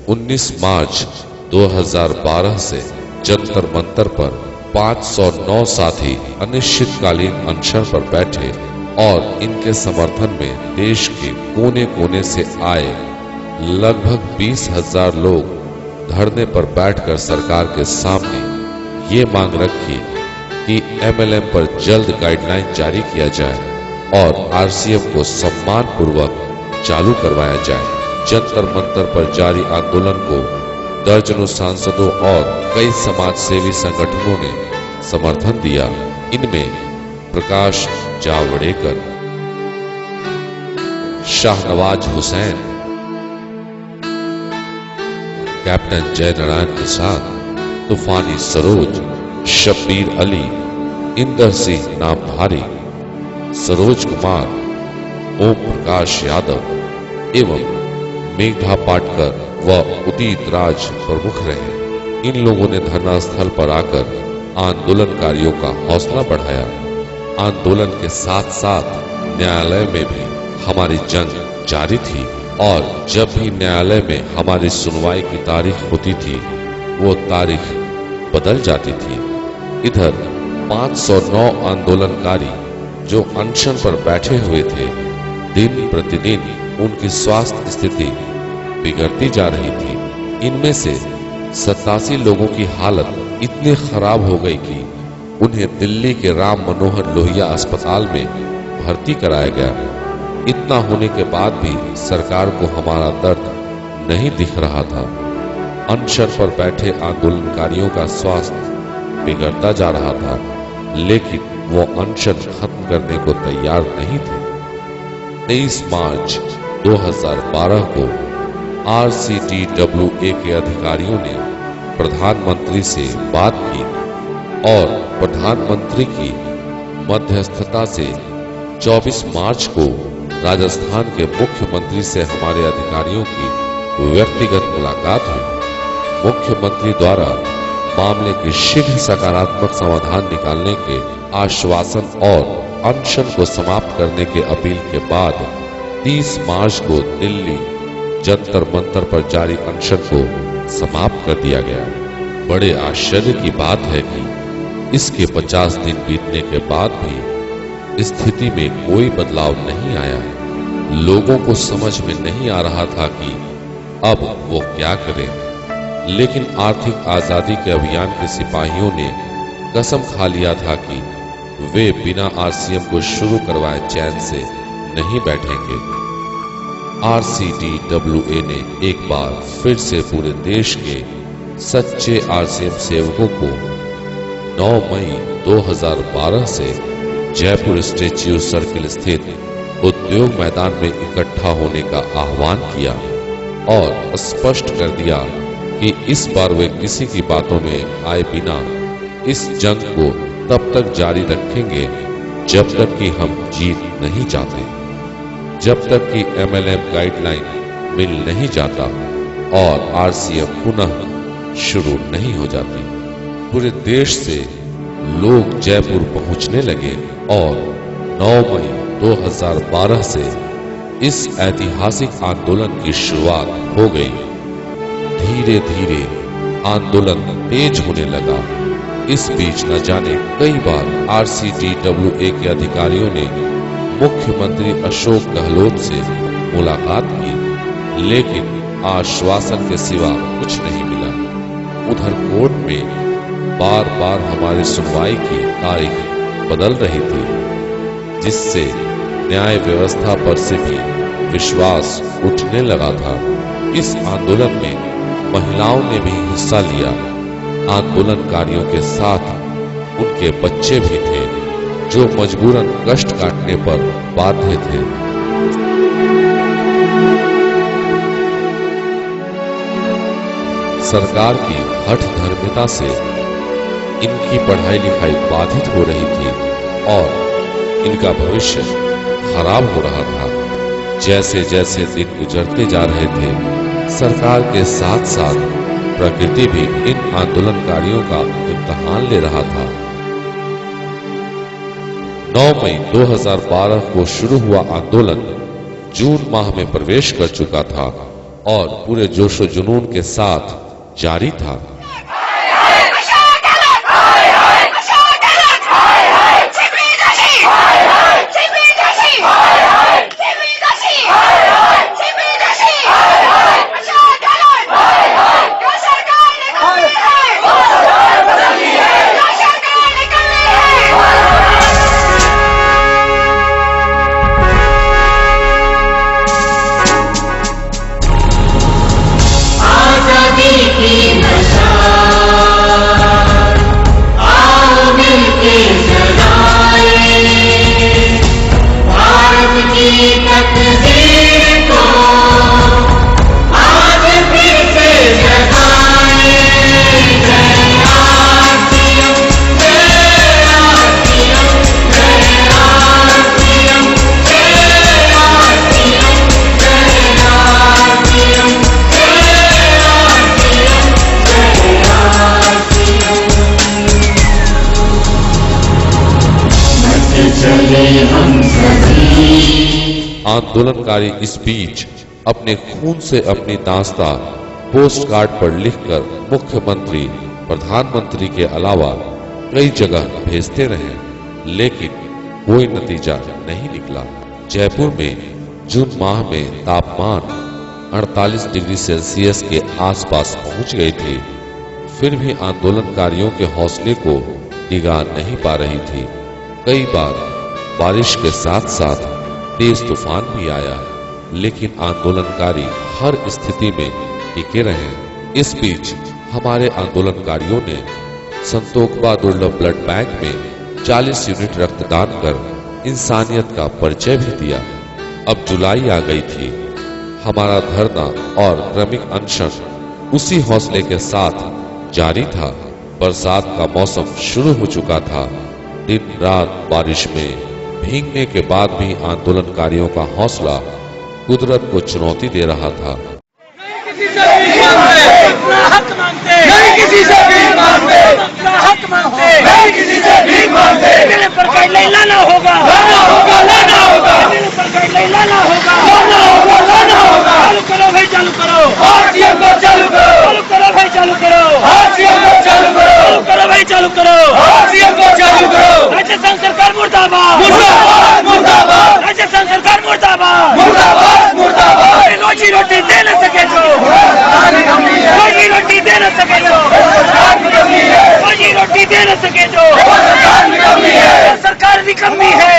19 मार्च 2012 से जंतर मंतर पर 509 साथी अनिश्चितकालीन अनशन पर बैठे और इनके समर्थन में देश के कोने कोने से आए लगभग 20,000 लोग धरने पर बैठकर सरकार के सामने ये मांग रखी कि MLM पर जल्द गाइडलाइन जारी किया जाए और RCM को सम्मान पूर्वक चालू करवाया जाए। जंतर मंतर पर जारी आंदोलन को दर्जनों सांसदों और कई समाज सेवी संगठनों ने समर्थन दिया। इनमें प्रकाश जावड़ेकर, शाहनवाज हुसैन, कैप्टन जयनारायण प्रसाद, तूफानी सरोज, शब्बीर अली, इंदर सिंह नामधारी, सरोज कुमार, ओम प्रकाश यादव एवं मेघा पाटकर व उदित राज प्रमुख रहे। इन लोगों ने धरना स्थल पर आकर आंदोलनकारियों का हौसला बढ़ाया। आंदोलन के साथ साथ न्यायालय में भी हमारी जंग जारी थी और जब भी न्यायालय में हमारी सुनवाई की तारीख होती थी वो तारीख बदल जाती थी। इधर 509 आंदोलनकारी जो अनशन पर बैठे हुए थे, दिन प्रतिदिन उनकी स्वास्थ्य स्थिति बिगड़ती जा रही थी। इनमें से 87 लोगों की हालत इतनी खराब हो गई कि उन्हें दिल्ली के राम मनोहर लोहिया अस्पताल में भर्ती कराया गया। इतना होने के बाद भी सरकार को हमारा दर्द नहीं दिख रहा था। अनशन पर बैठे आंदोलनकारियों का स्वास्थ्य बिगड़ता जा रहा था, लेकिन वो अनशन खत्म करने को तैयार नहीं थे। 23 मार्च 2012 को RCTWA के अधिकारियों ने प्रधानमंत्री से बात की और प्रधानमंत्री की मध्यस्थता से 24 मार्च को राजस्थान के मुख्यमंत्री से हमारे अधिकारियों की व्यक्तिगत मुलाकात हुई। मुख्यमंत्री द्वारा मामले के शीघ्र सकारात्मक समाधान निकालने के आश्वासन और अनशन को समाप्त करने की अपील के बाद 30 मार्च को दिल्ली जंतर मंतर पर जारी अनशन को समाप्त कर दिया गया। बड़े आश्चर्य की बात है कि इसके 50 दिन बीतने के बाद भी स्थिति में कोई बदलाव नहीं आया। लोगों को समझ में नहीं आ रहा था कि अब वो क्या करें, लेकिन आर्थिक आजादी के अभियान के सिपाहियों ने कसम खा लिया था कि वे बिना RCM को शुरू करवाए चैन से नहीं बैठेंगे। RCTWA ने एक बार फिर से पूरे देश के सच्चे RCM सेवकों को 9 मई 2012 से जयपुर स्टैच्यू सर्किल स्थित उद्योग मैदान में इकट्ठा होने का आह्वान किया और स्पष्ट कर दिया कि इस बार वे किसी की बातों में आए बिना इस जंग को तब तक जारी रखेंगे जब तक कि हम जीत नहीं जाते, जब तक कि MLM गाइडलाइन मिल नहीं जाता और RCM पुनः शुरू नहीं हो जाती। पूरे देश से लोग जयपुर पहुंचने लगे और 9 मई 2012 से इस ऐतिहासिक आंदोलन की शुरुआत हो गई। धीरे धीरे आंदोलन तेज होने लगा। इस बीच न जाने कई बार RCTWA के अधिकारियों ने मुख्यमंत्री अशोक गहलोत से मुलाकात की, लेकिन आश्वासन के सिवा कुछ नहीं मिला। उधर कोर्ट में बार बार हमारी सुनवाई की तारीख बदल रही थी, जिससे न्याय व्यवस्था पर से भी विश्वास उठने लगा था। इस आंदोलन में महिलाओं ने भी हिस्सा लिया। आंदोलनकारियों के साथ उनके बच्चे भी थे जो मजबूरन कष्ट काटने पर बाध्य थे। सरकार की हठधर्मिता से इनकी पढ़ाई लिखाई बाधित हो रही थी और इनका भविष्य खराब हो रहा था। जैसे जैसे दिन गुजरते जा रहे थे, सरकार के साथ साथ प्रकृति भी इन आंदोलनकारियों का इम्तिहान ले रहा था। 9 मई 2012 को शुरू हुआ आंदोलन जून माह में प्रवेश कर चुका था और पूरे जोशो जुनून के साथ जारी था। आंदोलनकारी इस बीच अपने खून से अपनी दास्तां पोस्ट कार्ड पर लिखकर मुख्यमंत्री, प्रधानमंत्री के अलावा कई जगह भेजते रहे, लेकिन कोई नतीजा नहीं निकला। जयपुर में जून माह में तापमान 48 डिग्री सेल्सियस के आसपास पहुंच गई थी, फिर भी आंदोलनकारियों के हौसले को डिगा नहीं पा रही थी। कई बार बारिश के साथ साथ तेज तूफान भी आया, लेकिन आंदोलनकारी हर स्थिति में टिके रहे। इस बीच हमारे आंदोलनकारियों ने संतोखबा दुर्लभ ब्लड बैंक में 40 यूनिट रक्तदान कर इंसानियत का परिचय भी दिया। अब जुलाई आ गई थी। हमारा धरना और क्रमिक अनशन उसी हौसले के साथ जारी था। बरसात का मौसम शुरू हो चुका था। दिन रात बारिश में भीगने के बाद भी आंदोलनकारियों का हौसला कुदरत को चुनौती दे रहा था। राजस्थान सरकार मुर्दाबाद, मुर्दाबाद, राजस्थान सरकार मुर्दाबाद, मुर्दाबाद, मुर्दाबाद। रोजी रोटी दे न सके जो, रोजी रोटी दे न सके जो, रोजी रोटी दे न सके जो, सरकार निकम्मी है,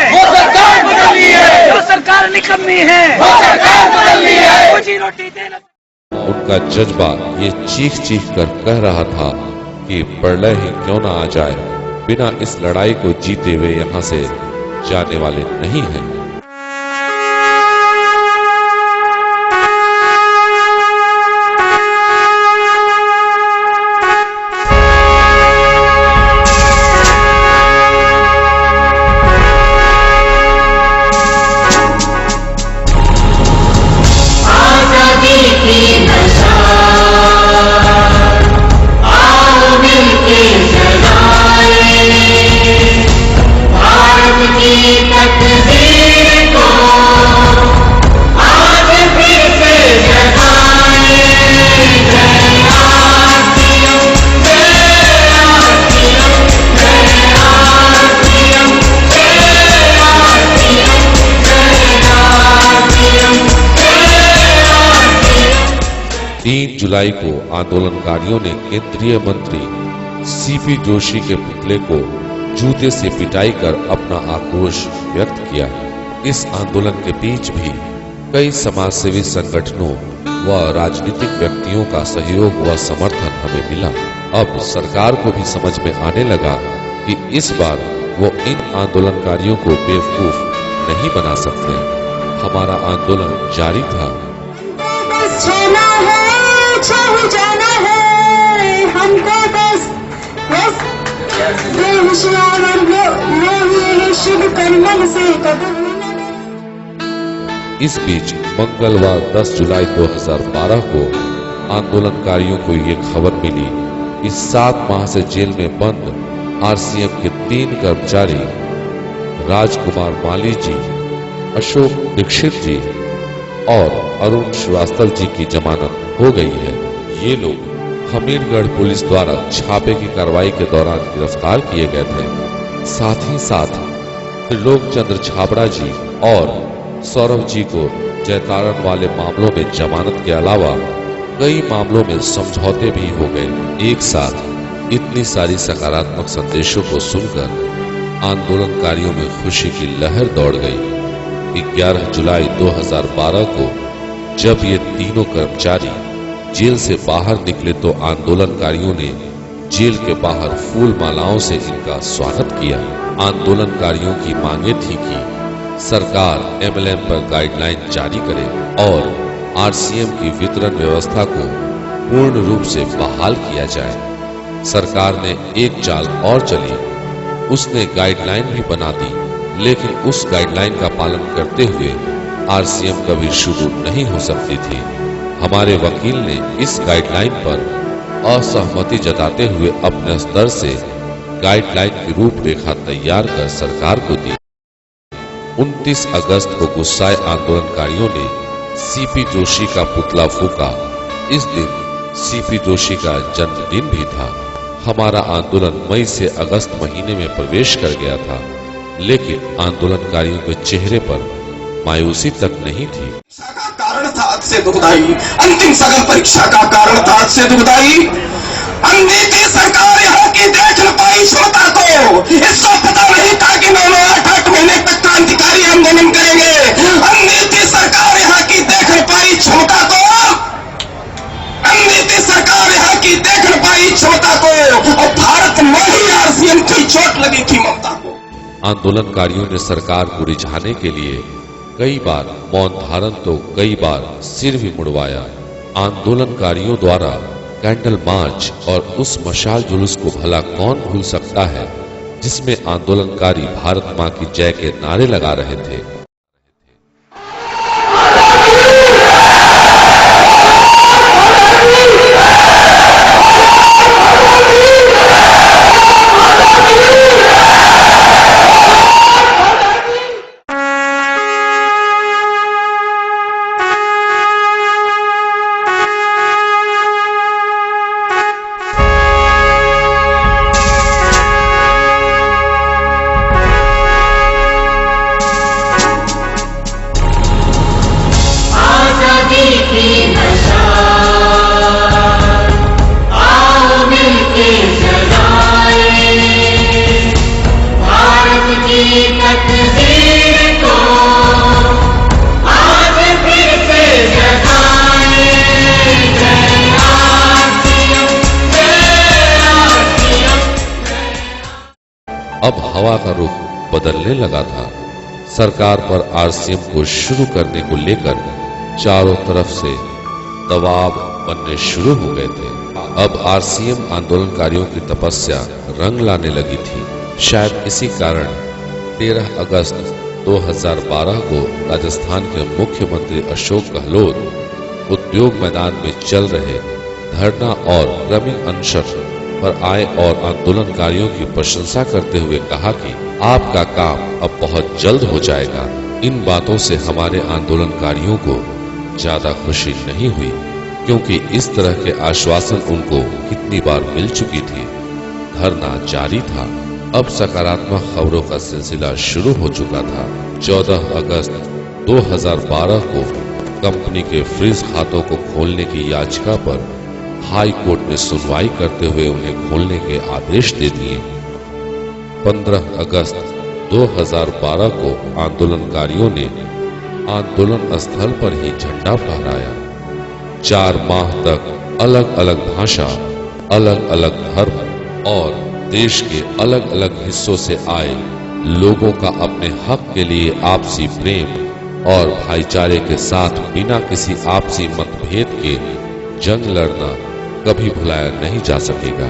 जो सरकार निकम्मी है, रोजी रोटी दे न। उनका जज्बा ये चीख चीख कर कह रहा था कि प्रलय ही क्यों ना आ जाए, बिना इस लड़ाई को जीते वे यहाँ से जाने वाले नहीं हैं। जुलाई को आंदोलनकारियों ने केंद्रीय मंत्री सीपी जोशी के पुतले को जूते से पिटाई कर अपना आक्रोश व्यक्त किया। इस आंदोलन के बीच भी कई समाजसेवी संगठनों व राजनीतिक व्यक्तियों का सहयोग व समर्थन हमें मिला। अब सरकार को भी समझ में आने लगा कि इस बार वो इन आंदोलनकारियों को बेवकूफ नहीं बना सकते। हमारा आंदोलन जारी था। जाना है हमको बस इस बीच मंगलवार 10 जुलाई 2012 को आंदोलनकारियों को ये खबर मिली कि 7 माह से जेल में बंद आरसीएम के 3 कर्मचारी राजकुमार माली जी, अशोक दीक्षित जी, और अरुण श्रीवास्तव जी की जमानत हो गई है। ये लोग हमीरगढ़ पुलिस द्वारा छापे की कार्रवाई के दौरान गिरफ्तार किए गए थे। साथ ही साथ त्रिलोक चंद्र छाबड़ा जी और सौरभ जी को जयतारण वाले मामलों में जमानत के अलावा कई मामलों में समझौते भी हो गए। एक साथ इतनी सारी सकारात्मक संदेशों को सुनकर आंदोलनकारियों में खुशी की लहर दौड़ गई। 11 जुलाई 2012 को जब ये तीनों कर्मचारी जेल से बाहर निकले तो आंदोलनकारियों ने जेल के बाहर फूल मालाओं से इनका स्वागत किया। आंदोलनकारियों की मांगे थी कि सरकार MLM पर गाइडलाइन जारी करे और RCM की वितरण व्यवस्था को पूर्ण रूप से बहाल किया जाए। सरकार ने एक चाल और चली, उसने गाइडलाइन भी बना दी, लेकिन उस गाइडलाइन का पालन करते हुए RCM कभी शुरू नहीं हो सकती थी। हमारे वकील ने इस गाइडलाइन पर असहमति जताते हुए अपने स्तर से गाइडलाइन की रूपरेखा तैयार कर सरकार को दी। 29 अगस्त को गुस्साए आंदोलनकारियों ने CP जोशी का पुतला फूंका। इस दिन CP जोशी का जन्मदिन भी था। हमारा आंदोलन मई से अगस्त महीने में प्रवेश कर गया था, लेकिन आंदोलनकारियों के चेहरे पर मायूसी तक नहीं थी। का कारण था आज से दुखदाई, अंतिम सघन परीक्षा का कारण था आज से दुखदाई। अननीति सरकार यहाँ की देख न पाई क्षमता को, इसको पता नहीं था कि 9-8 महीने तक क्रांतिकारी आंदोलन करेंगे। अननीति सरकार यहाँ की देख न पाई क्षमता को, अननीति सरकार यहाँ की देख न पाई क्षमता को, और भारत में ही RCM की चोट लगी थी ममता को। आंदोलनकारियों ने सरकार को रिझाने के लिए कई बार मौन धारण तो कई बार सिर भी मुड़वाया। आंदोलनकारियों द्वारा कैंडल मार्च और उस मशाल जुलूस को भला कौन भूल सकता है, जिसमें आंदोलनकारी भारत मां की जय के नारे लगा रहे थे। अब हवा का रुख बदलने लगा था। सरकार पर RCM को शुरू करने को लेकर चारों तरफ से दबाव बनने शुरू हो गए थे। अब RCM आंदोलनकारियों की तपस्या रंग लाने लगी थी। शायद इसी कारण 13 अगस्त 2012 को राजस्थान के मुख्यमंत्री अशोक गहलोत उद्योग मैदान में चल रहे धरना और क्रमिक अनशन पर आए और आंदोलनकारियों की प्रशंसा करते हुए कहा कि आपका काम अब बहुत जल्द हो जाएगा। इन बातों से हमारे आंदोलनकारियों को ज्यादा खुशी नहीं हुई, क्योंकि इस तरह के आश्वासन उनको कितनी बार मिल चुकी थी। धरना जारी था। अब सकारात्मक खबरों का सिलसिला शुरू हो चुका था। 14 अगस्त 2012 को कंपनी के फ्रीज खातों को खोलने की याचिका पर हाई कोर्ट ने सुनवाई करते हुए उन्हें खोलने के आदेश दे दिए। 15 अगस्त 2012 को आंदोलनकारियों ने आंदोलन स्थल पर ही झंडा फहराया। 4 माह तक अलग अलग भाषा, अलग अलग धर्म और देश के अलग अलग हिस्सों से आए लोगों का अपने हक के लिए आपसी प्रेम और भाईचारे के साथ बिना किसी आपसी मतभेद के जंग लड़ना कभी भुलाया नहीं जा सकेगा।